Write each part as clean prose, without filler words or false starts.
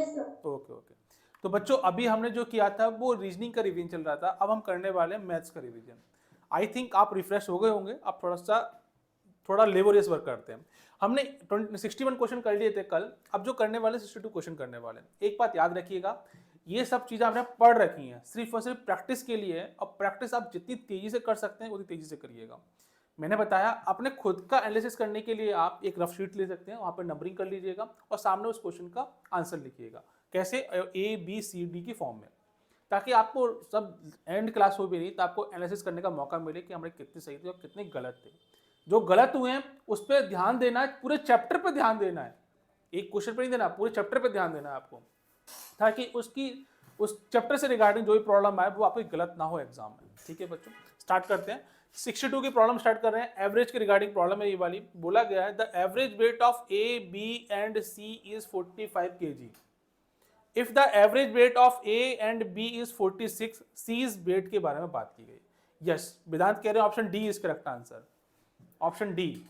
Okay okay. तो बच्चों अभी हमने जो किया था वो रीजनिंग का रिवीजन चल रहा था, अब हम करने वाले हैं मैथ्स का रिवीजन। आई थिंक आप रिफ्रेश हो गए होंगे, अब थोड़ा लेबोरियस वर्क करते हैं। हमने 61 क्वेश्चन कर लिए थे कल, अब जो करने वाले 62 क्वेश्चन करने वाले हैं। एक बात याद रखिएगा, ये सब चीजें आपने पढ़ रखी हैं, सिर्फ और सिर्फ प्रैक्टिस के लिए है, और प्रैक्टिस आप जितनी तेजी से कर सकते हैं उतनी तेजी से करिएगा। मैंने बताया अपने खुद का एनालिसिस करने के लिए आप एक रफ शीट ले सकते हैं, वहां पर नंबरिंग कर लीजिएगा और सामने उस क्वेश्चन का आंसर लिखिएगा, कैसे ए बी सी डी की फॉर्म में, ताकि आपको सब एंड क्लास हो भी नहीं तो आपको एनालिसिस करने का मौका मिले कि हमारे कितने सही थे और कितने गलत थे। जो गलत हुए हैं उस पर ध्यान देना है, पूरे चैप्टर पर ध्यान देना है, एक क्वेश्चन पर नहीं देना, पूरे चैप्टर पर ध्यान देना है आपको, ताकि उस चैप्टर से रिगार्डिंग जो भी प्रॉब्लम आए वो आपको गलत ना हो एग्जाम में। ठीक है बच्चों, स्टार्ट करते हैं। 62 की प्रॉब्लम स्टार्ट कर रहे हैं। एवरेज के रिगार्डिंग प्रॉब्लम है ये वाली। बोला गया है the average weight of A B and C is 45 kg। If the average weight of A and B is 46, C is weight के बारे में बात की गई। यस, वेदांत कह रहे हैं option D is correct answer, option D.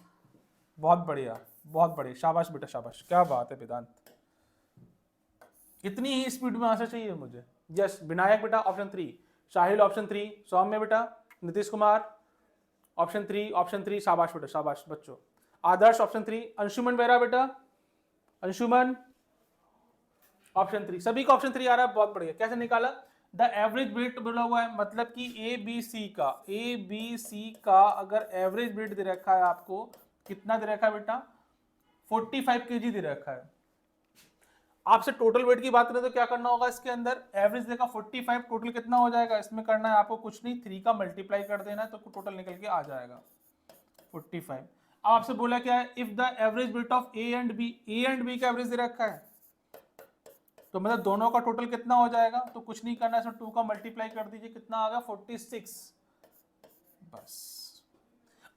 बहुत बढ़िया, बहुत बढ़िया, शाबाश बेटा शाबाश, क्या बात है वेदांत, इतनी ही स्पीड में आंसर चाहिए मुझे। यस, विनायक बेटा ऑप्शन 3, साहिल ऑप्शन 3, सौम्य बेटा, नीतीश कुमार ऑप्शन 3, ऑप्शन 3, शाबाश बेटा शाबाश बच्चों। आदर्श ऑप्शन 3, अंशुमन बेरा बेटा, अंशुमन ऑप्शन 3, सभी का ऑप्शन 3 आ रहा है, बहुत बढ़िया। कैसे निकाला? द एवरेज वेट बोला हुआ है, मतलब कि ए बी सी का अगर एवरेज वेट दे रखा है आपको, कितना दे रखा है बेटा? 45 kg दे रखा है। आपसे टोटल वेट की बात करें तो क्या करना होगा, इसके अंदर एवरेज देखा 45, टोटल कितना हो जाएगा? इसमें करना है आपको कुछ नहीं, 3 का मल्टीप्लाई कर देना है तो टोटल निकल के आ जाएगा 45। अब आपसे बोला क्या है, if the average weight of A and B का एवरेज दे रखा है, तो मतलब दोनों का टोटल कितना हो जाएगा? तो कुछ नहीं करना है, इसमें 2 का मल्टीप्लाई कर दीजिए, कितना आ गया? 46। बस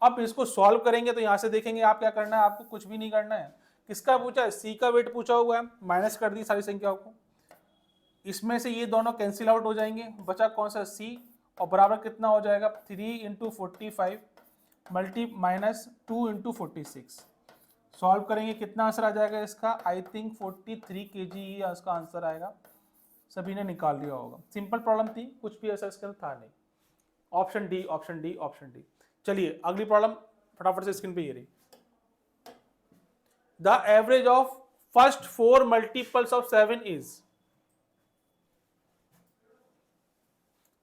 अब इसको सॉल्व करेंगे तो यहां से देखेंगे आप क्या करना है, आपको कुछ भी नहीं करना है। किसका पूछा है? सी का वेट पूछा हुआ है, माइनस कर दी सारी संख्याओं को, इसमें से ये दोनों कैंसिल आउट हो जाएंगे, बचा कौन सा? सी, और बराबर कितना हो जाएगा? 3 into 45 multi minus 2 into 46। Solve करेंगे कितना आंसर आ जाएगा इसका? आई थिंक 43 kg ही इसका आंसर आएगा। सभी ने निकाल लिया होगा, सिंपल प्रॉब्लम थी, कुछ भी ऐसा इसके अंदर था नहीं। Option D, option D, option D. चलिए अगली प्रॉब्लम फटाफट से स्क्रीन पे ये रही। The average of first 4 multiples of 7 is.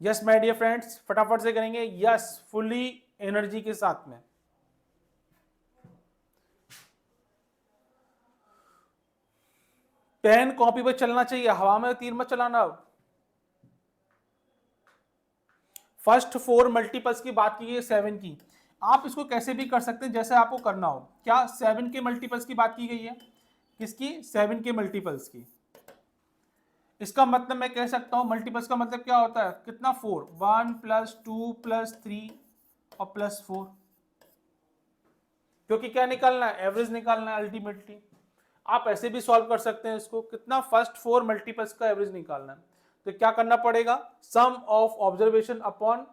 Yes my dear friends, फटाफट से करेंगे, यस फुली एनर्जी के साथ में। पेन कॉपी पर चलना चाहिए, हवा में तीर मत चलाना। फर्स्ट 4 मल्टीपल्स की बात की गई है 7 की, आप इसको कैसे भी कर सकते हैं जैसे आपको करना हो। क्या 7 के मल्टीपल्स की बात की गई है? किसकी? 7 के मल्टीपल्स की। इसका मतलब मैं कह सकता हूं मल्टीपल्स का मतलब क्या होता है? कितना? 4, 1 प्लस 2 प्लस 3 और प्लस 4, क्योंकि क्या निकालना है? एवरेज निकालना है अल्टीमेटली। आप ऐसे भी सॉल्व कर सकते हैं इसको, कितना? फर्स्ट 4 मल्टीपल्स का एवरेज निकालना है, तो क्या करना पड़ेगा? Sum of observation upon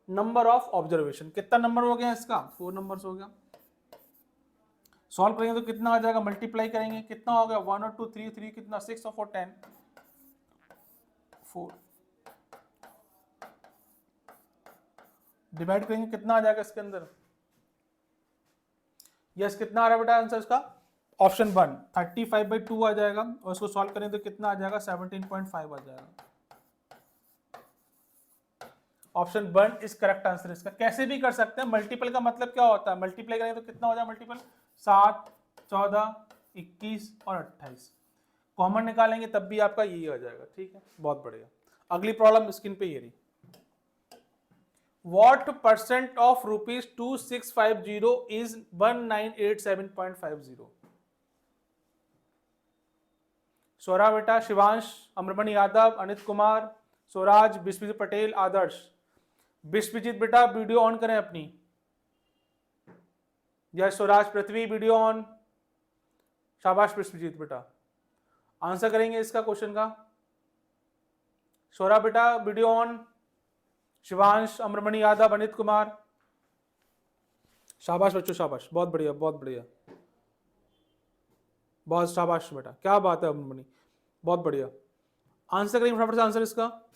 number of observation. कितना नंबर हो गया इसका? 4 नंबर्स हो गया। सॉल्व करेंगे तो कितना आ जाएगा? मल्टीप्लाई करेंगे, कितना हो गया? 1 और 2 3, 3 कितना? 6 और 4 10, 4 डिवाइड करेंगे, कितना आ जाएगा इसके अंदर? यस, कितना आ रहा है बेटा आंसर इसका? ऑप्शन 1 35/2 आ जाएगा, और इसको सॉल्व करें तो कितना आ जाएगा? 17.5 आ जाएगा। ऑप्शन 1 इज करेक्ट आंसर इसका। कैसे भी कर सकते हैं, मल्टीपल का मतलब क्या होता है? मल्टीप्लाई करेंगे तो कितना हो जाएगा मल्टीपल? 7, 14, 21 और 28। कॉमन निकालेंगे तब भी आपका यही आ जाएगा। ठीक है, बहुत बढ़िया। अगली प्रॉब्लम स्क्रीन पे ये रही। What percent of rupees 2650 is 1987.50? स्वरा बेटा, शिवांश, अमरमन यादव, अनित कुमार, स्वराज, विश्वजीत पटेल, आदर्श। विश्वजीत बेटा वीडियो ऑन करें अपनी। यह स्वराज, पृथ्वी वीडियो ऑन। शाबाश विश्वजीत बेटा, आंसर करेंगे इसका क्वेश्चन का। स्वरा बेटा वीडियो ऑन। शिवांश, अमरमणि यादव, अनित कुमार, शाबाश बच्चों शाबाश, बहुत बढ़िया बहुत बढ़िया, बहुत शाबाश बेटा, क्या बात है अमरमणि। बहुत बढ़िया, आंसर करेंगे फटाफट से आंसर इसका।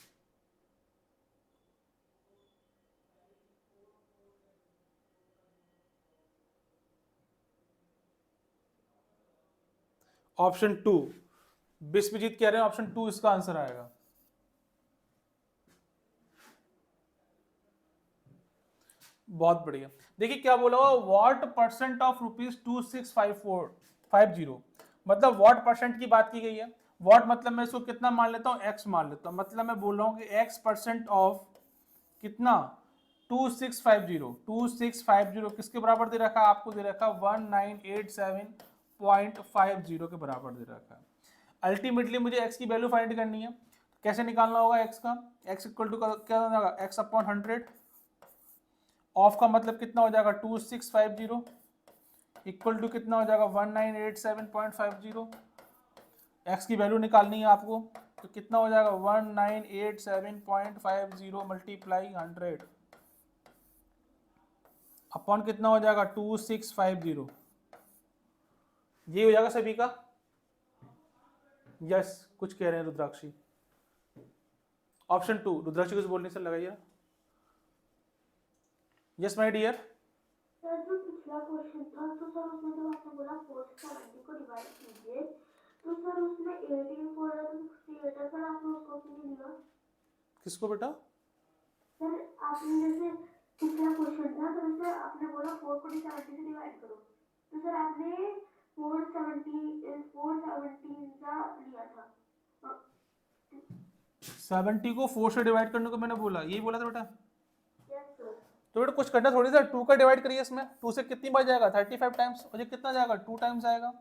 ऑप्शन 2, विश्वजीत कह रहे हैं ऑप्शन 2 इसका आंसर आएगा। बहुत बढ़िया। देखिए क्या बोला हुआ, व्हाट परसेंट ऑफ ₹265450, मतलब व्हाट परसेंट की बात की गई है। व्हाट मतलब मैं इसको कितना मान लेता हूँ, एक्स मान लेता हूँ, मतलब मैं बोल रहा हूँ कि एक्स परसेंट ऑफ कितना 2650 किसके बराबर दे रखा है, आपको दे रखा 1987.50 के बराबर दे रखा है। अल्टीमेटली मुझे x की वैल्यू फाइंड करनी है, कैसे निकालना होगा x का, x इक्वल टू क्या होगा, x अपॉन 100, ऑफ का मतलब कितना हो जाएगा 2650 इक्वल टू कितना हो जाएगा 1987.50, x की वैल्यू निकालनी है आपको, तो कितना हो जाएगा 1987.50 मल्टीप्लाई 100 अपॉन कितना हो जाएगा 2650, ये हो जाएगा सभी का। यस, कुछ कह रहे हैं रुद्राक्षी, ऑप्शन 2, रुद्राक्षी कुछ बोलने से लगाइए। Yes my dear. सर जो पिछला क्वेश्चन था तो सर उसमें जब आपने बोला 470 को डिवाइड कीजिए तो सर उसमें 18 4 68 है, सर आपने उसको क्यों नहीं लिया? किसको बेटा? सर आपने जैसे पिछला क्वेश्चन था तो सर आपने बोला 4 को 70 से डिवाइड करो, तो सर आपने 470 का लिया था। 70 को 4 से डिवाइड करने को मैंने बोला, यही बोला था बेटा। Yes sir. तो बेटा कुछ करना थोड़ी सा, 2 का डिवाइड करिए, इसमें 2 से कितनी बार जाएगा 35 टाइम्स, मुझे कितना जाएगा 2 टाइम्स आएगा।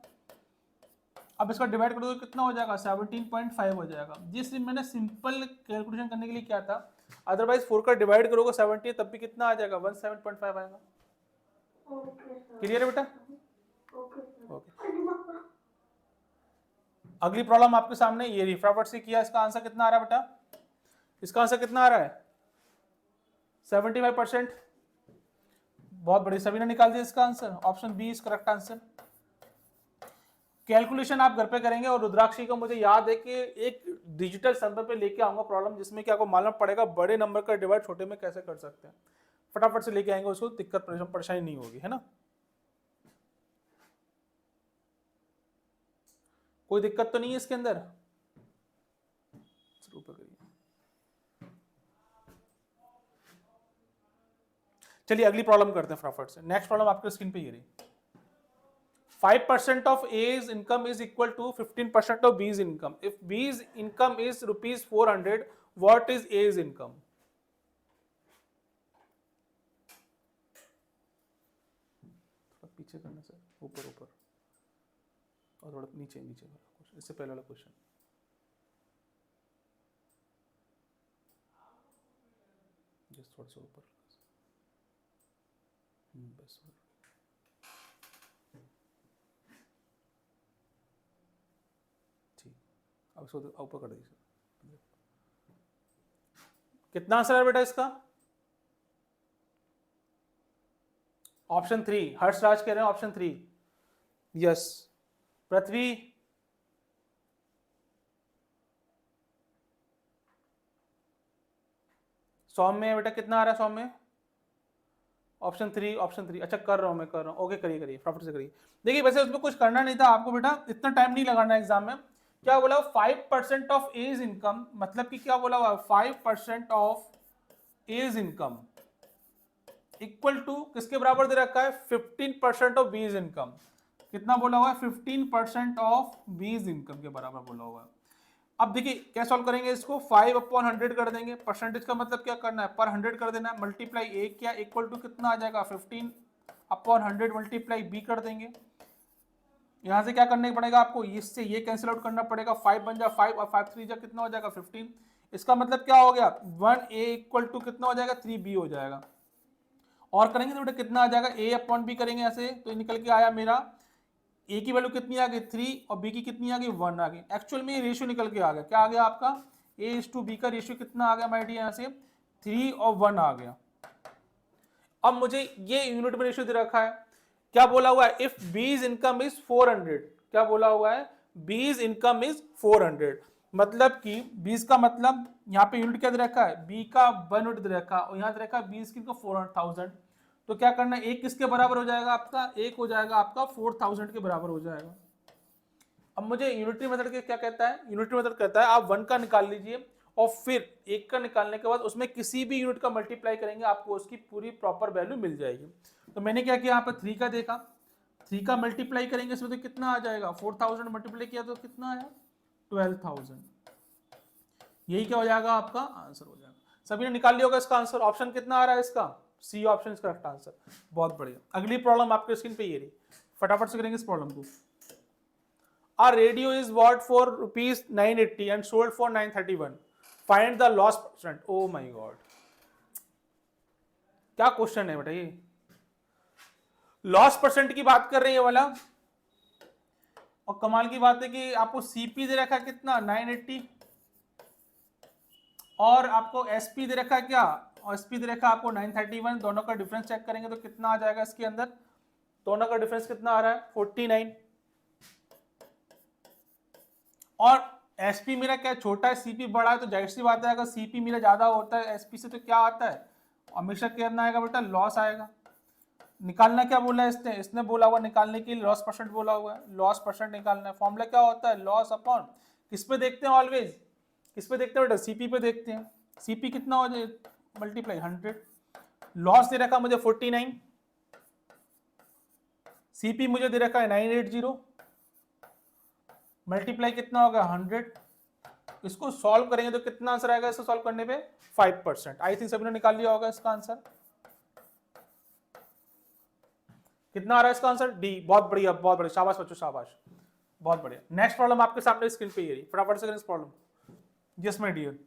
अब इसका डिवाइड करोगे कितना हो जाएगा 17.5 हो जाएगा। जिस मैंने सिंपल कैलकुलेशन करने के लिए किया था, अदरवाइज 4 का डिवाइड करोगे 70 तब भी कितना आ जाएगा 17.5 आएगा। Okay sir. क्लियर है बेटा? Okay sir. ओके, अगली प्रॉब्लम आपके सामने ये रही, फटाफट से किया, इसका आंसर कितना आ रहा है बेटा, इसका आंसर कितना आ रहा है 75%। बहुत बढ़िया, सभी ने निकाल दिया इसका answer, option B is correct answer. Calculation आप घर पे करेंगे, और रुद्राक्षी को मुझे याद है कि एक डिजिटल सर्वर पे लेके आऊंगा प्रॉब्लम, जिसमें कि आपको मालूम पड़ेगा बड़े नंबर का डिवाइड छोटे में कैसे कर सकते हैं। फटाफट से लेके आएंगे उसको, दिक्कत परेशानी नहीं होगी, है ना। कोई दिक्कत तो नहीं है इसके अंदर? ऊपर करिए। चलिए अगली प्रॉब्लम करते हैं फटाफट से। नेक्स्ट प्रॉब्लम आपके स्क्रीन पे ये रही, 5% of A's income is equal to 15% of B's income. If B's income is ₹400, what is A's income? थोड़ा पीछे करना सर, ऊपर ऊपर, और थोड़ा नीचे नीचे वाला क्वेश्चन, इससे पहले वाला क्वेश्चन। जस्ट थोड़ा सा ऊपर, बस ठीक, अब इसको ऊपर कर दीजिए। कितना आंसर है बेटा इसका? ऑप्शन 3, हर्षराज कह रहे हैं ऑप्शन 3। यस, पृथ्वी, सौम्य बेटा कितना आ रहा है सौम्य? Option 3, option 3। अच्छा कर रहा हूँ, मैं कर रहा हूँ, ओके करिए करिए, फटाफट से करिए। देखिए वैसे उसमें कुछ करना नहीं था आपको बेटा, इतना टाइम नहीं लगाना एग्जाम में। क्या बोला 5% ऑफ एज इनकम, मतलब कि क्या बोला हुआ 5% of A's income equal to किसके बराबर दे रखा है 15% ऑफ बीज इनकम। कितना बोला हुआ है 15% ऑफ बीज इनकम के बराबर बोला हुआ है। अब देखिए क्या सॉल्व करेंगे इसको, 5/100 कर देंगे, परसेंटेज का मतलब क्या करना है पर 100 कर देना है, मल्टीप्लाई ए क्या इक्वल टू कितना आ जाएगा 15/100 मल्टीप्लाई बी कर देंगे। यहां से क्या करने पड़ेगा आपको, इससे ये कैंसिल आउट करना पड़ेगा, 5 बन जाए 5 और 5 3 जा कितना हो जाएगा 15। इसका मतलब क्या हो गया 1a इक्वल टू कितना हो जाएगा 3b हो जाएगा। और करेंगे तो बेटा कितना आ जाएगा a/b करेंगे ऐसे, तो निकल के आया मेरा ए की वैल्यू कितनी आ गई 3 और बी की कितनी आ गई 1 आ गई। एक्चुअल में ये रेशियो निकल के आ गया, क्या आ गया आपका a/b का रेशियो कितना आ गया माय डियर, यहाँ से 3 और 1 आ गया। अब मुझे ये यूनिट में रेशियो दे रखा है, क्या बोला हुआ है इफ बीज इनकम इज 400, क्या बोला हुआ है बीज इनकम इज 400, मतलब कि बीज का मतलब यहाँ पे यूनिट क्या दे रखा है, बी का 1 यूनिट दे रखा है और यहाँ दे रखा है बीज किसका 400,000। तो क्या करना है, एक किसके बराबर हो जाएगा आपका, एक हो जाएगा आपका 4000 के बराबर हो जाएगा। अब मुझे यूनिटरी मेथड के क्या कहता है, यूनिटरी मेथड कहता है आप 1 का निकाल लीजिए और फिर 1 का निकालने के बाद उसमें किसी भी यूनिट का मल्टीप्लाई करेंगे आपको उसकी पूरी प्रॉपर वैल्यू मिल जाएगी। तो मैंने क्या किया, यहाँ पर 3 का देखा, 3 का मल्टीप्लाई करेंगे इसमें तो कितना आ जाएगा, 4000 मल्टीप्लाई किया तो कितना आया 12000। यही क्या हो जाएगा आपका आंसर हो जाएगा। सभी ने निकाल लिया होगा इसका आंसर। ऑप्शन कितना आ रहा है इसका, सी ऑप्शन इसका करेक्ट आंसर। बहुत बढ़िया। अगली प्रॉब्लम आपके स्क्रीन पे ये रही, फटाफट से करेंगे इस प्रॉब्लम को। A radio is bought for rupees 980 and sold for 931. Find the loss percent. Oh my god, क्या क्वेश्चन है बेटा ये, लॉस परसेंट की बात कर रहे हैं ये वाला। और कमाल की बात है कि आपको सीपी दे रखा है कितना 980 और आपको एसपी दे रखा है क्या, और एसपी दे रखा है आपको 931। दोनों का डिफरेंस चेक करेंगे तो कितना आ जाएगा इसके अंदर, दोनों का डिफरेंस कितना आ रहा है 49। और एसपी मेरा क्या छोटा है, सीपी बड़ा है, तो जाहिर सी बात है अगर सीपी मेरा ज्यादा होता है एसपी से तो क्या आता है, हमेशा कितना आएगा बेटा, लॉस आएगा। निकालना क्या बोला है इसने, इसने बोला हुआ निकालने के लिए लॉस परसेंट बोला हुआ है, लॉस परसेंट निकालना है। फॉर्मूला क्या होता है, लॉस अपॉन किस पे देखते हैं ऑलवेज, किस पे देखते हैं बेटा, सीपी पे देखते हैं। सीपी कितना हो जाए मल्टीप्लाई 100, लॉस दे रखा मुझे 49, सीपी मुझे दे रखा है 980, मल्टीप्लाई कितना होगा 100। इसको सॉल्व करेंगे तो कितना आंसर आएगा इसको सॉल्व करने पे 5%। आई थिंक सभी ने निकाल लिया होगा इसका आंसर। कितना आ रहा है इसका आंसर, डी। बहुत बढ़िया, बहुत बढ़िया, शाबाश बच्चों शाबाश, बहुत बढ़िया। नेक्स्ट प्रॉब्लम आपके सामने स्क्रीन पे ये रही, फटाफट से करें इस problem. Yes my dear,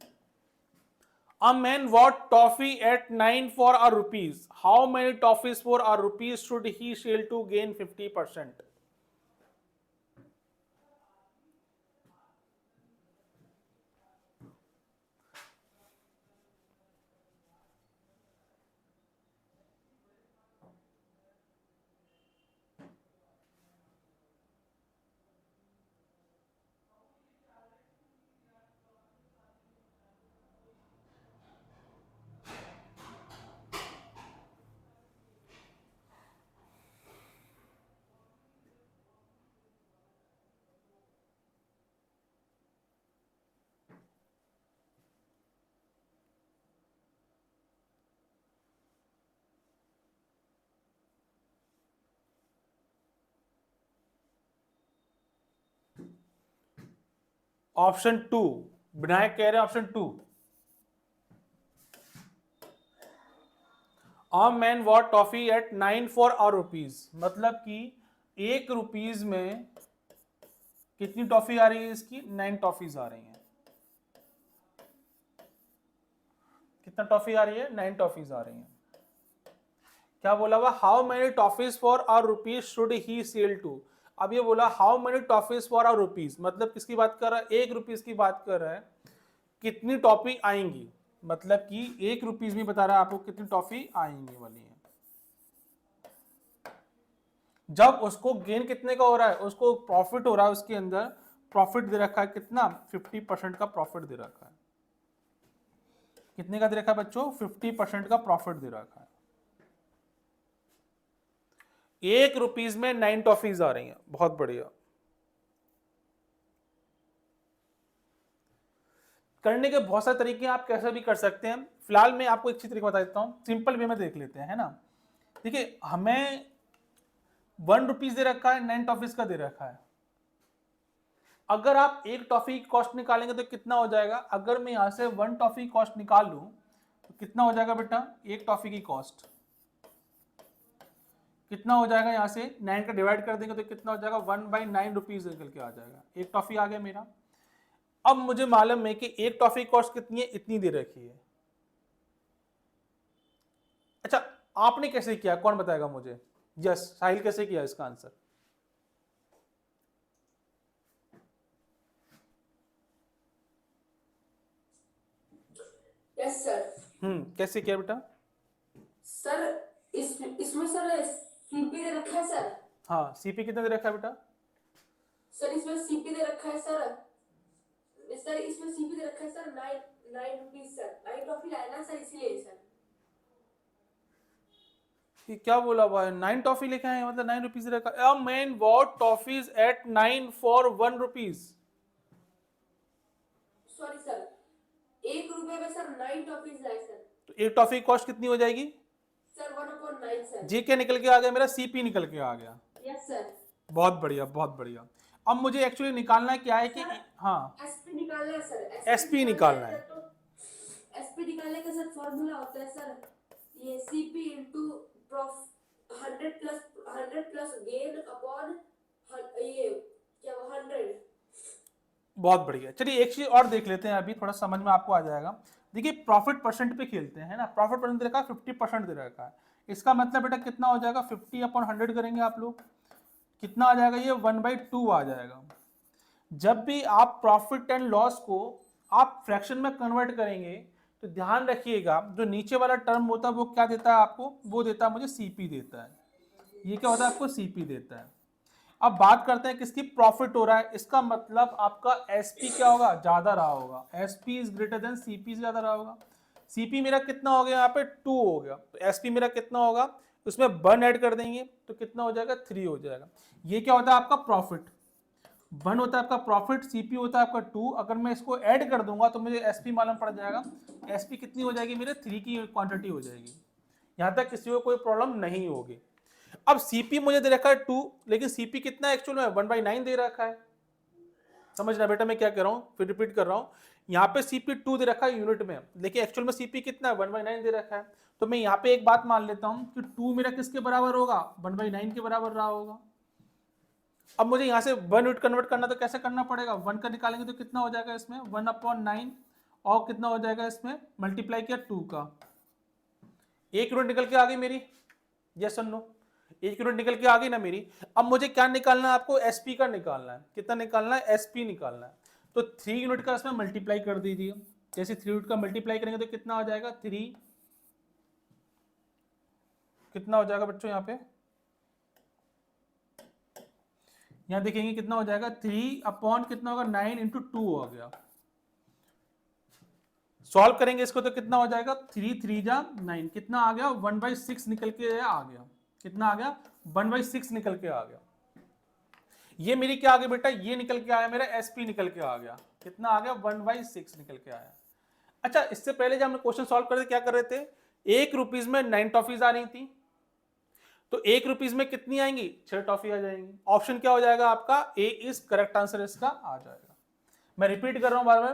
a man bought toffee at 9 for a rupees. How many toffees for a rupees should he sell to gain 50%? Option 2, Vinayak कह रहे हैं option 2। A man bought toffee at 9 for a rupees, मतलब कि 1 rupees में कितनी toffee आ रही है इसकी, 9 टॉफीज आ रही हैं। कितना टॉफी आ रही है, 9 टॉफीज आ रही हैं। क्या बोला हुआ, how many toffees for a rupees should he sell to. अब ये बोला how many toffees for a rupees, मतलब किसकी बात कर रहा है, 1 रुपीज की बात कर रहा है, कितनी टॉफी आएंगी, मतलब कि 1 रुपीज में बता रहा है आपको कितनी टॉफी आएंगी वाली है। जब उसको गेन कितने का हो रहा है, उसको प्रॉफिट हो रहा है, उसके अंदर प्रॉफिट दे रखा है कितना, 50% का प्रॉफिट दे रखा है। कितने का दे रखा है बच्चों, 50% का प्रॉफिट दे रखा है। 1 रुपीज में 9 टॉफीज आ रही हैं, बहुत बढ़िया। करने के बहुत सारे तरीके आप कैसे भी कर सकते हैं, फिलहाल मैं आपको एक चीज तरीका बता देता हूं, सिंपल वे में देख लेते हैं, है ना। देखिए हमें 1 रुपीज दे रखा है, 9 टॉफीज का दे रखा है। अगर आप 1 टॉफी की कॉस्ट निकालेंगे तो कितना हो जाएगा, अगर मैं यहां से 1 टॉफी की कॉस्ट निकाल लूं तो कितना हो जाएगा बेटा, 1 टॉफी की कॉस्ट कितना हो जाएगा, यहां से 9 का डिवाइड कर देंगे तो कितना हो जाएगा, 1/9 रुपीज निकल के आ जाएगा। 1 टॉफी आ गया मेरा। अब मुझे मालूम है कि 1 टॉफी कॉस्ट कितनी है, इतनी दे रखी है। अच्छा आपने कैसे किया, कौन बताएगा मुझे, यस साहिल कैसे किया इसका आंसर। Yes sir. कैसे किया बेटा, सर इसमें सर सीपी दे रखा है सर। हाँ सीपी कितना दे रखा है बेटा, सर इसमें सीपी दे रखा है सर। सर इसमें सीपी दे रखा है सर 9 रुपीज सर। 9 टॉफी लाया ना सर इसीलिए सर। ये क्या बोला भाई, 9 टॉफी लेके आए मतलब 9 रुपीज रखा। A man what toffees at 9 for 1 rupees. Sorry sir, 1 रुपए में सर 9 टॉफीज लाए सर। तो एक टॉफी कॉस्ट कितनी हो जाएगी सर 1/9 सर। जी के निकल के आ गया, मेरा सीपी निकल के आ गया। Yes sir. बहुत बढ़िया बहुत बढ़िया। अब मुझे एक्चुअली निकालना क्या है कि हाँ एसपी निकालना है सर। एसपी निकालना है। तो एसपी निकालने का सर फॉर्मूला होता है सर, ये CP into prof 100 plus gain upon ये क्या 100। बहुत बढ़िया। चलिए एक चीज और देख लेते हैं, अभी थोड़ा समझ में आपको आ जाएगा। देखिए प्रॉफिट परसेंट पे खेलते हैं ना। प्रॉफिट परसेंट दे रखा है 50% दे रखा है। इसका मतलब बेटा कितना हो जाएगा, 50/100 करेंगे आप लोग, कितना आ जाएगा ये 1/2 आ जाएगा। जब भी आप प्रॉफिट एंड लॉस को आप फ्रैक्शन में कन्वर्ट करेंगे तो ध्यान रखिएगा जो नीचे वाला टर्म होता है वो क्या देता है आपको, वो देता है मुझे सीपी देता है। ये क्या होता है आपको, सीपी देता है। अब बात करते हैं किसकी प्रॉफिट हो रहा है, इसका मतलब आपका एसपी क्या होगा, ज्यादा रहा होगा। SP is greater than CP से ज्यादा रहा होगा। सीपी मेरा कितना हो गया यहाँ पे 2 हो गया, तो एसपी मेरा कितना होगा, उसमें 1 ऐड कर देंगे तो कितना हो जाएगा 3 हो जाएगा। ये क्या होता है आपका प्रॉफिट। 1 होता है आपका प्रॉफिट, सीपी होता है आपका 2। अगर मैं इसको ऐड कर दूंगा तो मुझे एसपी मालूम पड़ जाएगा। एसपी कितनी हो जाएगी मेरे 3 की क्वांटिटी हो जाएगी। यहां तक किसी को कोई प्रॉब्लम नहीं होगी। अब सीपी मुझे दे रखा है 2, लेकिन सीपी कितना है एक्चुअल में 1/9 दे रखा है। समझना बेटा मैं क्या कह रहा हूं, फिर रिपीट कर रहा हूं। यहाँ पे सीपी 2 दे रखा है यूनिट में, लेकिन एक्चुअल में सीपी कितना है 1/9 दे रखा है। तो मैं यहाँ पे एक बात मान लेता हूं कि 2 मेरा किसके बराबर होगा, 1/9 के बराबर रहा होगा। अब मुझे यहाँ से 1 यूनिट कन्वर्ट करना तो कैसे करना पड़ेगा, 1 का निकालेंगे तो कितना हो जाएगा इसमें 1/9 और कितना हो जाएगा इसमें मल्टीप्लाई किया 2 का। 1 यूनिट निकल के आ गई मेरी, यस और नो, 1 यूनिट निकल के आ गई ना मेरी। अब मुझे क्या निकालना है आपको, एसपी का निकालना है। कितना निकालना है, एसपी निकालना है। तो 3 यूनिट का इसमें मल्टीप्लाई कर दीजिए। जैसे 3 यूनिट का मल्टीप्लाई करेंगे तो कितना हो जाएगा 3, कितना हो जाएगा बच्चों यहाँ पे, यहाँ देखेंगे कितना हो जाएगा 3 अपॉन कितना होगा 9 इंटू 2 हो गया। सॉल्व करेंगे इसको तो कितना हो जाएगा 3 3 जा 9, कितना आ गया 1/6 निकल के आ गया। कितना आ गया 1/6 निकल के आ गया। ये मेरी क्या आ गया बेटा, ये निकल के आया मेरा एसपी निकल के आ गया। कितना आ गया 1/6 निकल के आया। अच्छा इससे पहले जब हमने क्वेश्चन सॉल्व कर क्या कर रहे थे, 1 रुपीज में 9 टॉफीज आ रही थी, तो 1 रुपीज में कितनी आएंगी 6 टॉफी आ जाएंगी। ऑप्शन क्या हो जाएगा आपका, ए इज करेक्ट आंसर इसका आ जाएगा। मैं रिपीट कर रहा हूं बार बार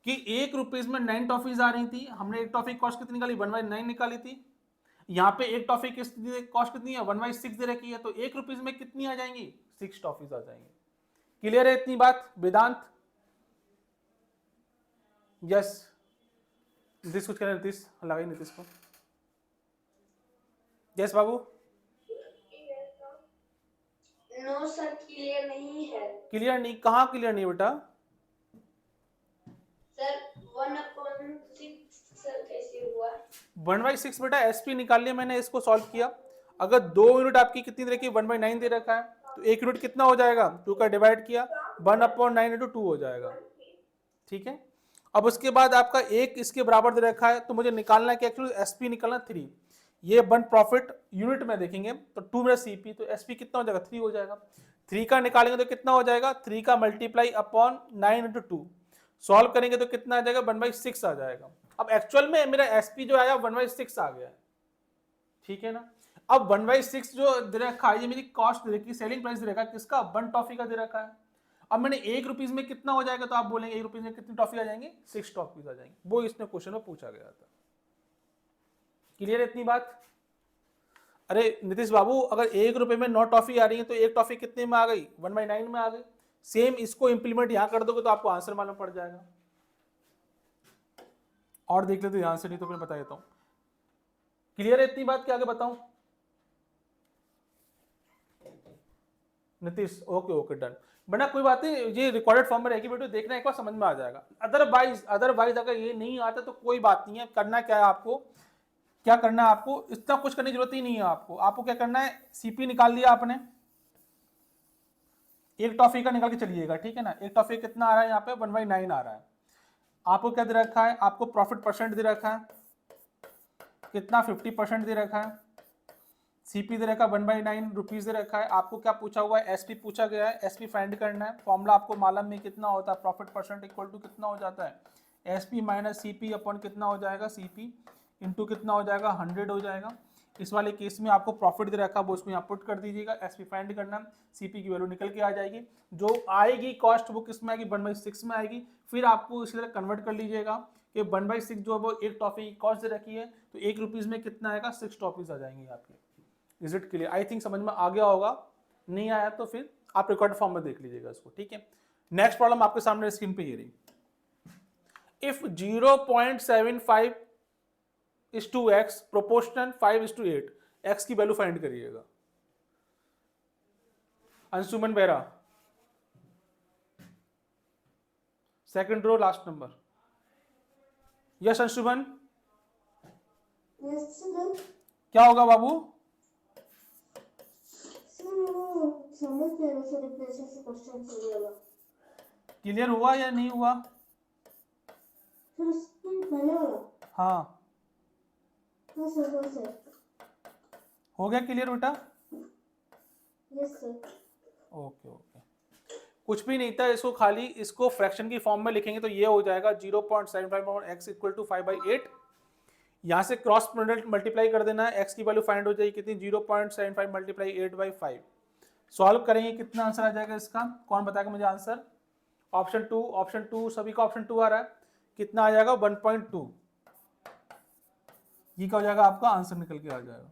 कि 1 रुपीज में 9 टॉफीज आ रही थी, हमने एक टॉफी कॉस्ट कितनी निकाली 1/9 निकाली थी। यहाँ पे एक टॉफी की कॉस्ट कितनी है 1/6 दे रखी है, तो 1 रुपीज में कितनी आ जाएंगी 6 टॉफीज आ जाएंगी। क्लियर है इतनी बात वेदांत, यस। नीतीश कुछ कह रहे, नीतीश लगाई नीतीश को, यस बाबू। नो सर क्लियर नहीं है क्लियर नहीं, कहाँ क्लियर नहीं बेटा, सर 1/6 सर कैसे हुआ 1/6 बेटा एसपी निकाल लिया मैंने, इसको सॉल्व किया। अगर 2 यूनिट आपकी कितनी दे रखी है 1/9 दे रखा है, तो 1 यूनिट कितना हो जाएगा 2 का डिवाइड किया 1/9 इंटू 2 हो जाएगा। ठीक है, अब उसके बाद आपका एक इसके बराबर दे रखा है, तो मुझे निकालना है कि एक्चुअली एसपी निकालना 3। ये 1 प्रॉफिट यूनिट में देखेंगे तो 2 मेरा सीपी, तो एसपी कितना हो जाएगा 3 हो जाएगा। 3 का निकालेंगे तो कितना हो जाएगा 3 का मल्टीप्लाई अपॉन 9 इंटू 2, सॉल्व करेंगे तो कितना आ जाएगा 1/6 आ जाएगा। अब एक्चुअल में मेरा एसपी जो आया 1/6 आ गया है। ठीक है ना, अब 1/6 जो दे रखा है, ये मेरी कॉस्ट दे रखी है, सेलिंग प्राइस दे रखा है किसका 1 टॉफी का दे रखा है। अब मैंने 1 रुपीज में कितना हो जाएगा, तो आप बोलेंगे 1 रुपीज में कितनी टॉफी आ जाएंगी 6 टॉफीज आ जाएंगी, वो इसने क्वेश्चन में पूछा गया था। क्लियर है इतनी बात। अरे नीतीश बाबू अगर 1 रुपए में 9 टॉफी आ रही है तो 1 टॉफी कितने में आ गई 1/9 में आ गई। सेम इसको इंप्लीमेंट यहां कर दोगे तो आपको आंसर मालूम पड़ जाएगा। और देख लेते ध्यान से, नहीं तो मैं बता देता हूं। क्लियर है इतनी बात कि आगे बताऊं नीतीश, ओके ओके डन। बना कोई बात नहीं, ये रिकॉर्डेड फॉर्म में रहेगी वीडियो, देखना एक बार समझ में आ जाएगा। अदरवाइज अगर ये नहीं आता तो कोई बात नहीं है। करना क्या है आपको, क्या करना है आपको, इतना कुछ करने की जरूरत ही नहीं है आपको। आपको क्या करना है, सीपी निकाल लिया आपने, एक टॉफी का निकाल के चलिएगा, ठीक है ना। एक टॉफी कितना आ रहा है यहाँ पे 1/9 आ रहा है। आपको क्या दे रखा है, आपको प्रॉफिट परसेंट दे रखा है कितना 50% दे रखा है। सीपी दे रखा है 1/9 रुपीज दे रखा है। आपको क्या पूछा हुआ है, एसपी पूछा गया है, एसपी फाइंड करना है। फॉर्मूला आपको मालूम में कितना होता है, प्रॉफिट परसेंट इक्वल टू कितना हो जाता है, एसपी माइनस सीपी अपॉन कितना हो जाएगा, सीपी इंटू कितना हो जाएगा 100 हो जाएगा। इस वाले केस में आपको प्रॉफिट दे रखा है वो उसको यहाँ पुट कर दीजिएगा, एसपी फाइंड करना, सीपी की वैल्यू निकल के आ जाएगी। जो आएगी कॉस्ट वो किस में आएगी, 1/6 में आएगी। फिर आपको इसी तरह कन्वर्ट कर लीजिएगा कि 1/6 जो है वो एक टॉफी की कॉस्ट दे रखी है, तो एक रुपीज़ में कितना आएगा, 6 टॉफीज आ जाएंगी आपके। Is it clear? I think समझ में आ गया होगा, नहीं आया तो फिर आप रिकॉर्ड फॉर्म में देख लीजिएगा इसको, ठीक है। नेक्स्ट प्रॉब्लम आपके सामने स्क्रीन पे ये रही। If 0.75 is to x proportional 5 is to 8, x की वैल्यू फाइंड करिएगा। Anshuman Behera, second row last number. Yes Anshuman, yes sir. क्या होगा बाबू? सर वो समझ नहीं रहा सर, इतने अच्छे से क्वेश्चन चल रहा। क्लियर हुआ या नहीं हुआ? सर उसके पहले वाला। हाँ हाँ सर, हाँ सर। हो गया क्लियर बेटा? Yes sir. ओके ओके, कुछ भी नहीं था, इसको खाली इसको फ्रैक्शन की फॉर्म में लिखेंगे तो ये हो जाएगा 0.75 x इक्वल टू 5/8। यहाँ से क्रॉस प्रोडक्ट मल्टीप्लाई कर देना है, x की वैल्यू फाइंड हो जाएगी कितनी, 0.75 मल्टीप्लाई 8/5। सॉल्व करेंगे कितना आंसर आ जाएगा इसका, कौन बताएगा मुझे आंसर? ऑप्शन टू, सभी का ऑप्शन 2 आ रहा है। कितना आ जाएगा 1.2, ये क्या हो जाएगा आपका आंसर निकल के आ जाएगा।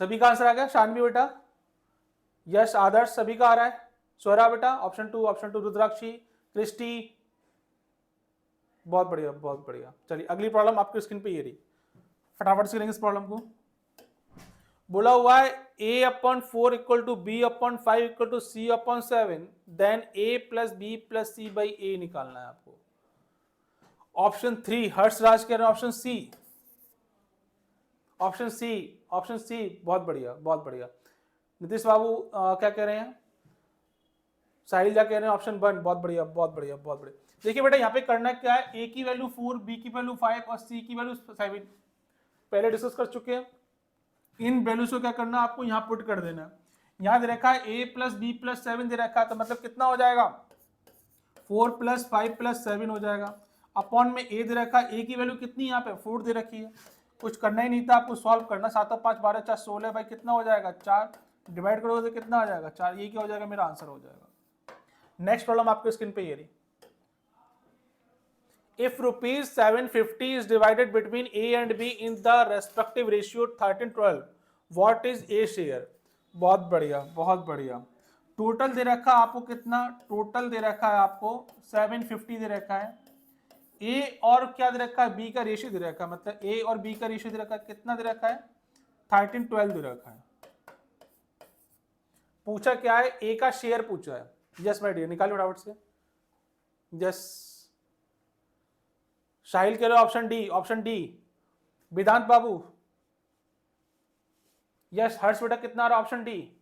सभी का आंसर आ गया, शानवी बेटा, यश, आदर्श, सभी का आ रहा है। स्वरा बेटा ऑप्शन टू, रुद्राक्षी, क्रिस्टी, बहुत बढ़िया बहुत बढ़िया। चलिए अगली प्रॉब्लम आपकी स्क्रीन पे ये रही, फटाफट से करेंगे इस प्रॉब्लम को। बोला हुआ है a/4 equal to b/5 equal to c/7, then a plus B plus C by A निकालना है आपको। ऑप्शन 3 हर्षराज कह रहे हैं ऑप्शन सी, बहुत बढ़िया बहुत बढ़िया। नीतीश बाबू क्या कह रहे हैं, साहिल क्या कह रहे हैं ऑप्शन 1, बहुत बढ़िया बहुत बढ़िया बहुत बढ़िया। देखिए बेटा यहाँ पे करना क्या है, a की वैल्यू 4, b की वैल्यू 5 और c की वैल्यू 7 पहले डिस्कस कर चुके हैं। इन वैल्यूज को क्या करना है, आपको यहाँ पुट कर देना है। यहाँ दे रखा है a प्लस बी प्लस 7 दे रखा है, तो मतलब कितना हो जाएगा 4 प्लस 5 प्लस 7 हो जाएगा। अपॉन में a दे रखा है, a की वैल्यू कितनी यहाँ पे 4 दे रखी है, कुछ करना ही नहीं था आपको, सॉल्व करना। 7 और 5 12 4 16 भाई कितना हो जाएगा 4, डिवाइड करोगे तो कितना आ जाएगा 4, ये क्या हो जाएगा मेरा आंसर हो जाएगा। नेक्स्ट प्रॉब्लम आपके स्क्रीन पे ये रही। If rupees 750 is divided between A and B in the respective ratio 13:12, what is A share? बहुत बढ़िया बहुत बढ़िया। टोटल दे रखा है आपको कितना, टोटल दे रखा है आपको 750 दे रखा है। A और क्या दे रखा है, B का रेशियो दे रखा है, मतलब A और B का रेशियो दे रखा है, कितना दे रखा है 13:12 दे रखा है। पूछा क्या है, A का शेयर पूछा है। यस माय डियर, निकालो फटाफट से। यस साहिल कह रहे ऑप्शन डी। वेदांत बाबू यस, हर्ष बेटा कितना आ रहा है ऑप्शन डी।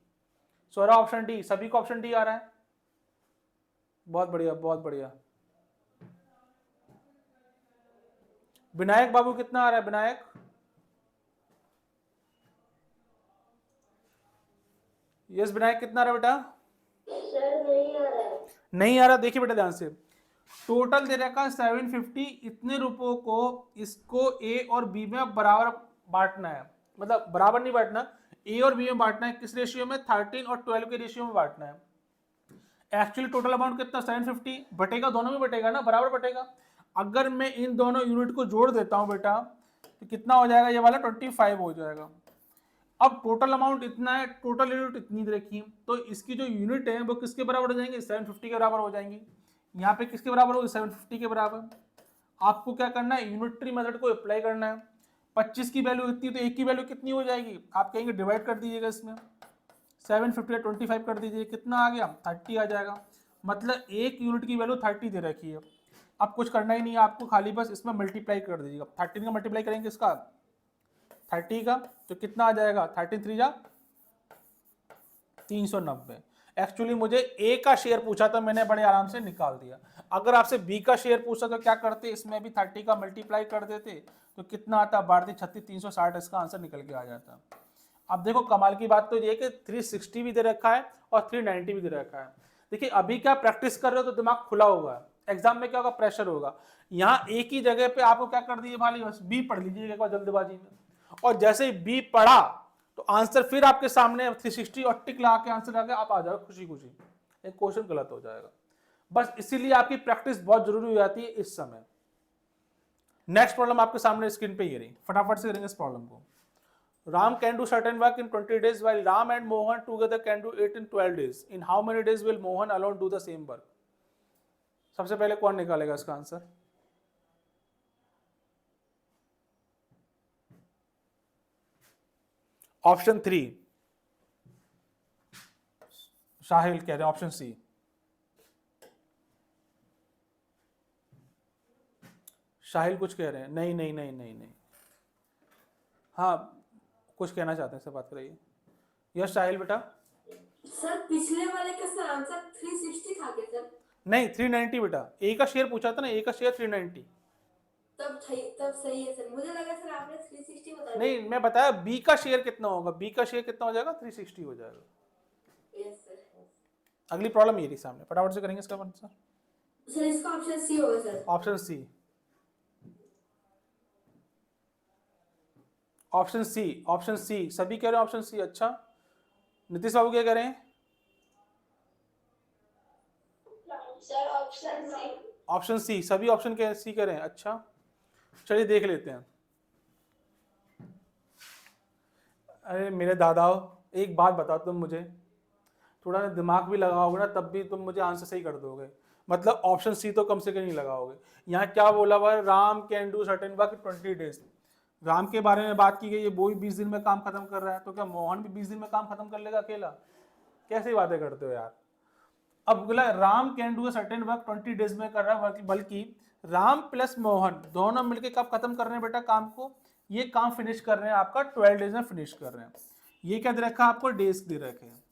स्वरा ऑप्शन डी, सभी को ऑप्शन डी आ रहा है, बहुत बढ़िया बहुत बढ़िया। विनायक बाबू कितना आ रहा है, विनायक यस, विनायक कितना आ रहा है बेटा? सर नहीं आ रहा है। नहीं आ रहा, देखिए बेटा ध्यान से, टोटल दे रखा है 750, इतने रुपयों को इसको ए और बी में बराबर बांटना है, मतलब बराबर नहीं बांटना, ए और बी में बांटना है। किस रेशियो में, 13 और 12 के रेशियो में बांटना है। एक्चुअली टोटल अमाउंट कितना 750 बटेगा, दोनों में बटेगा ना, बराबर बटेगा। अगर मैं इन दोनों यूनिट को जोड़ देता हूं बेटा तो कितना हो जाएगा, ये वाला 25 हो जाएगा। अब टोटल अमाउंट इतना है, टोटल यूनिट इतनी रखी, तो इसकी जो यूनिट है वो किसके बराबर हो जाएंगे, 750 के बराबर हो जाएंगी। यहाँ पे किसके बराबर होगी, 750 के बराबर। आपको क्या करना है, यूनिटरी मेथड को अप्लाई करना है। 25 की वैल्यू इतनी, तो एक की वैल्यू कितनी हो जाएगी, आप कहेंगे डिवाइड कर दीजिएगा इसमें, 750 का 25 कर दीजिए, कितना आ गया 30 आ जाएगा। मतलब एक यूनिट की वैल्यू 30 दे रखी है। अब कुछ करना ही नहीं है आपको, खाली बस इसमें मल्टीप्लाई कर दीजिएगा। 13 का मल्टीप्लाई करेंगे इसका 30 का, तो कितना आ जाएगा 13 3 जा 390। एक्चुअली मुझे ए का शेयर पूछा था, मैंने बड़े आराम से निकाल दिया। अगर आपसे बी का शेयर पूछा तो क्या करते, इसमें भी 30 का मल्टीप्लाई कर देते तो कितना आता, 32 36 360, इसका आंसर निकल के आ जाता। अब देखो कमाल की बात तो ये कि 360 भी दे रखा है और 390 भी दे रखा है। देखिए अभी क्या प्रैक्टिस कर रहे हो तो दिमाग खुला हुआ है, एग्जाम में क्या होगा, प्रेशर होगा। यहाँ एक ही जगह पे आपको क्या कर दिए भाई, बस बी पढ़ लीजिए एक बार जल्दबाजी में, और जैसे ही बी पढ़ा तो आंसर फिर आपके सामने 360 और टिक लगा के आंसर आके आप आ जाओ खुशी खुशी, एक क्वेश्चन गलत हो जाएगा। बस इसीलिए आपकी प्रैक्टिस बहुत जरूरी हो जाती है इस समय। नेक्स्ट प्रॉब्लम आपके सामने स्क्रीन पे ये रही, फटाफट से करेंगे इस प्रॉब्लम को। Ram can do certain work in 20 days while Ram and Mohan together can do it in 12 days. In how many days will Mohan alone do the same work? सबसे पहले कौन निकालेगा इसका आंसर? ऑप्शन 3 साहिल कह रहे हैं, option C साहिल कुछ कह रहे हैं, नहीं नहीं नहीं नहीं नहीं, हाँ कुछ कहना चाहते हैं, से बात करिए। यस साहिल बेटा। सर पिछले वाले का सर आंसर 360 था क्या सर? नहीं 390 बेटा, ए का शेयर पूछा था ना, ए का शेयर 390। तब सही है सर, मुझे लगा सर आपने 360 बताया। नहीं मैं बताया बी का शेयर कितना होगा, बी का शेयर कितना हो जाएगा, 360 हो जाएगा। Yes sir. अगली प्रॉब्लम ये रही सामने, फटाफट से करेंगे इसका आंसर। सर इसका ऑप्शन सी होगा sir. Option C, option C, option C, सभी कह रहे हैं ऑप्शन सी। अच्छा नीतीश बाबू क्या कह रहे हैं? Sir option C. Option C, सभी ऑप्शन के सी कह रहे हैं। अच्छा चलिए देख लेते हैं। अरे मेरे दादाओ एक बात बताओ, तुम मुझे थोड़ा दिमाग भी लगाओगे ना तब भी तुम मुझे आंसर सही कर दोगे, मतलब ऑप्शन सी तो कम से कम नहीं लगाओगे। यहाँ क्या बोला हुआ है, Ram can do certain work 20 days. Ram के बारे में बात की गई है, वो भी 20 दिन में काम खत्म कर रहा है, तो क्या मोहन भी 20 दिन में काम खत्म कर लेगा अकेला? कैसी बातें करते हो यार। अब बोला Ram can do certain work 20 days में कर रहा है, बल्कि राम प्लस मोहन दोनों मिलकर कब खत्म कर रहे हैं बेटा काम को, ये काम फिनिश कर रहे हैं आपका 12 डेज में फिनिश कर रहे हैं। ये क्या दे रखा है आपको, डेज दे रखे हैं।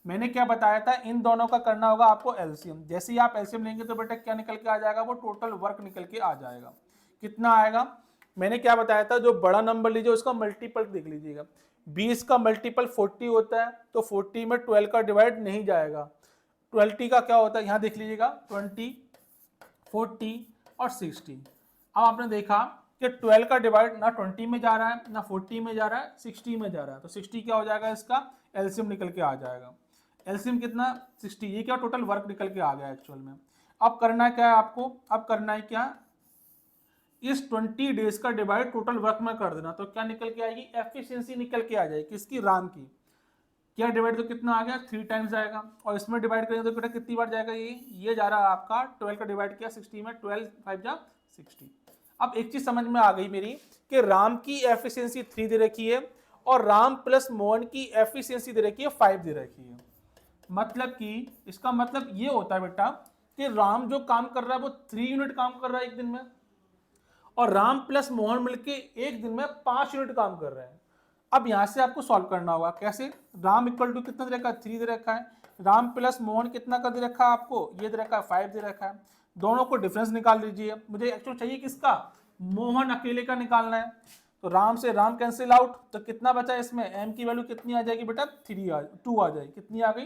मैंने क्या बताया था, इन दोनों का करना होगा आपको एलसीएम। जैसे ही आप एलसीएम लेंगे तो बेटा क्या निकल के आ जाएगा, वो टोटल वर्क निकल के आ जाएगा। कितना आएगा, मैंने क्या बताया था, जो बड़ा नंबर लीजिए उसका मल्टीपल देख लीजिएगा। 20 का मल्टीपल 40 होता है, तो 40 में 12 का डिवाइड नहीं जाएगा। 20 का क्या होता है, यहाँ देख लीजिएगा 20, 40 और 60। अब आपने देखा कि 12 का डिवाइड ना 20 में जा रहा है ना 40 में जा रहा है, 60 में जा रहा है, तो 60 क्या हो जाएगा, इसका एलसीएम निकल के आ जाएगा। एलसीएम कितना, 60। ये क्या टोटल वर्क निकल के आ गया एक्चुअल में। अब करना क्या है आपको, अब करना है क्या, इस 20 डेज का डिवाइड टोटल वर्क में कर देना, तो क्या निकल के आएगी, एफिशिएंसी निकल के आ जाएगी। किसकी, राम की। क्या डिवाइड तो कितना आ गया, 3 टाइम्स आएगा, और इसमें डिवाइड करेंगे तो बेटा कितनी बार जाएगा, ये जा रहा है आपका 12 का डिवाइड किया 60 में, 12 5 जा 60। अब एक चीज समझ में आ गई मेरी कि राम की एफिशिएंसी 3 दे रखी है और राम प्लस मोहन की एफिशिएंसी दे रखी है 5 दे रखी है। मतलब कि इसका मतलब ये होता है बेटा कि राम जो काम कर रहा है वो 3 यूनिट काम कर रहा है एक दिन में, और राम प्लस मोहन मिलके एक दिन में 5 यूनिट काम कर रहे हैं। अब यहां से आपको सॉल्व करना होगा, कैसे, राम इक्वल टू कितना दे रखा है, 3 दे रखा है, राम प्लस मोहन कितना का दे रखा है आपको, ये दे रखा है 5 दे रखा है। दोनों को डिफरेंस निकाल लीजिए। मुझे एक्चुअल चाहिए किसका, मोहन अकेले का निकालना है। तो राम से राम कैंसिल आउट, तो कितना बचा इसमें, m की वैल्यू कितनी आ जाएगी बेटा, 2 आ जाएगी। कितनी आ गई,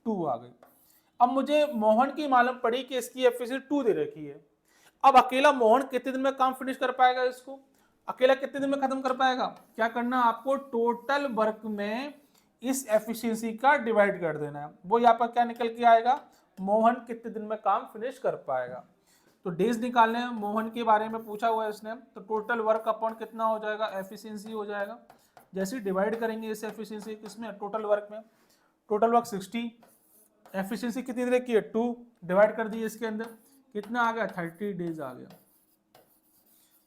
2 आ गई। अब मुझे मोहन की मालूम पड़ी कि इसकी एफिशिएंसी 2 दे रखी है। अब अकेला मोहन कितने दिन में काम फिनिश कर पाएगा, इसको अकेला कितने दिन में खत्म कर पाएगा। क्या करना आपको, टोटल वर्क में इस एफिशिएंसी का डिवाइड कर देना है, वो यहाँ पर क्या निकल के आएगा, मोहन कितने दिन में काम फिनिश कर पाएगा। तो डेज निकालने हैं, मोहन के बारे में पूछा हुआ है इसने, तो टोटल वर्क अपॉन कितना हो जाएगा, एफिशिएंसी हो जाएगा। जैसे डिवाइड करेंगे इस एफिशिएंसी किसमें, टोटल वर्क में, टोटल वर्क 60, एफिशिएंसी कितनी देर की है 2, डिवाइड कर दिए इसके अंदर, कितना आ गया 30 डेज आ गया।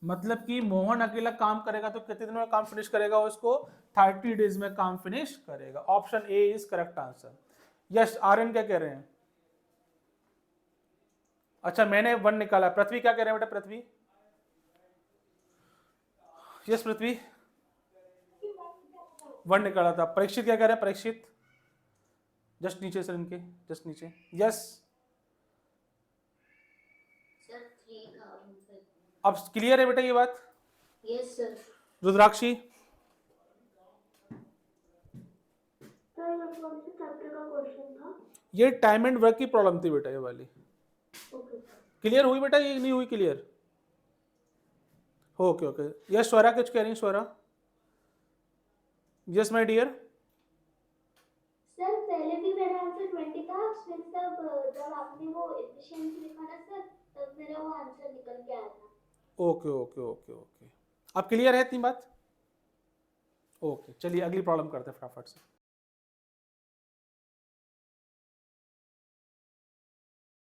मतलब कि मोहन अकेला काम करेगा तो कितने दिन में काम फिनिश करेगा, उसको 30 डेज में काम फिनिश करेगा। Option A is correct answer. यस आर्यन क्या कह रहे हैं, अच्छा मैंने 1 निकाला। पृथ्वी क्या कह रहे हैं बेटा, पृथ्वी, यस पृथ्वी 1 निकाला था। परीक्षित क्या कह रहे हैं, परीक्षित जस्ट नीचे सर, इनके जस्ट नीचे। यस, सर 3 था उनसे। अब क्लियर है बेटा ये बात? Yes sir. रुद्राक्षी, सर ये कौन से चैप्टर का क्वेश्चन था? ये टाइम एंड वर्क की प्रॉब्लम थी बेटा, ये वाली। Okay sir. क्लियर हुई बेटा, ये नहीं हुई clear? Okay okay. Yes Swara, कुछ कह रही हैं Swara? Yes my dear. Sir पहले भी मेरा आंसर 20 था, फिर जब आपने वो एफिशिएंसी लिखा ना सर, तब मेरा वो आंसर निकल के आया था। ओके ओके ओके ओके, अब क्लियर है इतनी बात? ओके, चलिए अगली प्रॉब्लम करते हैं फटाफट से।